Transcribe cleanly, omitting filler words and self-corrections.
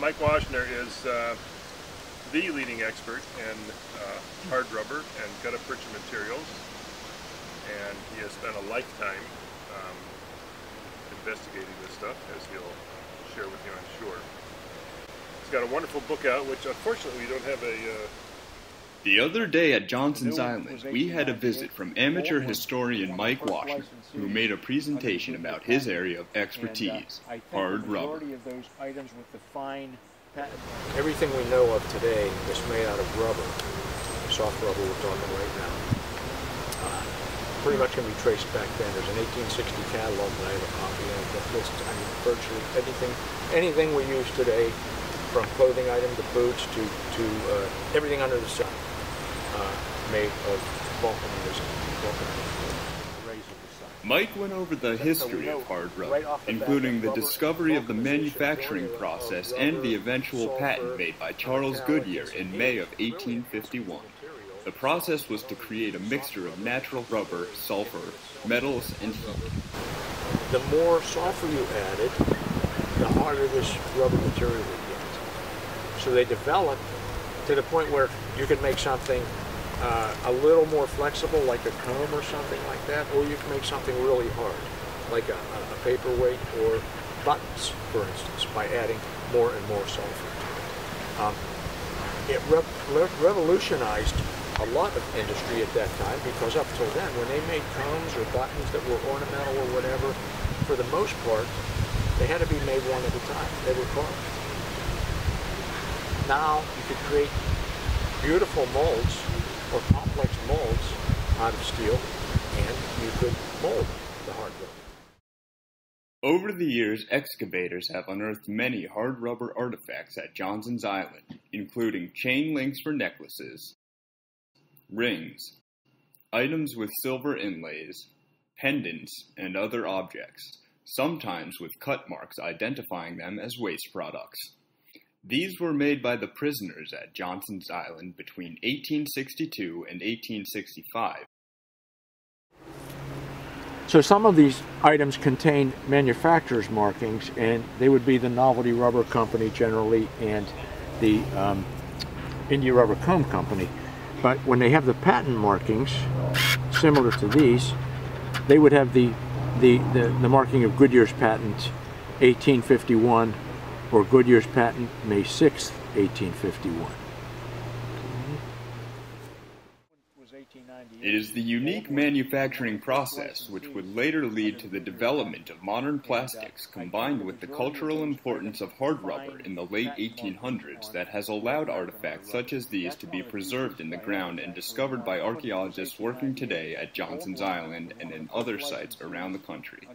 Mike Washner is the leading expert in hard rubber and gutta percha materials, and he has spent a lifetime investigating this stuff, as he'll share with you, I'm sure. He's got a wonderful book out, which unfortunately we don't have a... The other day at Johnson's Island, we had a visit from amateur historian Mike Washner, who made a presentation about his area of expertise, hard rubber. Everything we know of today is made out of rubber, soft rubber we're talking right now. Pretty much can be traced back then. There's an 1860 catalog that I have a copy of that lists, virtually anything we use today, from clothing item to boots to everything under the sun, made of vulcanism. Mike went over the history of hard rubber, including the discovery of the manufacturing process and the eventual patent made by Charles Goodyear in May of 1851. The process was to create a mixture of natural rubber, sulfur, metals, and heat. The more sulfur you added, the harder this rubber material would get. So they developed to the point where you could make something a little more flexible, like a comb or something like that, or you can make something really hard, like a paperweight or buttons, for instance, by adding more and more sulfur to it. It revolutionized a lot of industry at that time, because up till then, when they made combs or buttons that were ornamental or whatever, for the most part, they had to be made one at a time. They were carved. Now you could create beautiful molds or complex molds out of steel, and you could mold the hard rubber. Over the years, excavators have unearthed many hard rubber artifacts at Johnson's Island, including chain links for necklaces, rings, items with silver inlays, pendants, and other objects, sometimes with cut marks identifying them as waste products. These were made by the prisoners at Johnson's Island between 1862 and 1865. So some of these items contain manufacturer's markings, and they would be the Novelty Rubber Company generally and the India Rubber Comb Company. But when they have the patent markings, similar to these, they would have the marking of Goodyear's patent 1851, or Goodyear's patent May 6, 1851. It is the unique manufacturing process which would later lead to the development of modern plastics, combined with the cultural importance of hard rubber in the late 1800s, that has allowed artifacts such as these to be preserved in the ground and discovered by archaeologists working today at Johnson's Island and in other sites around the country.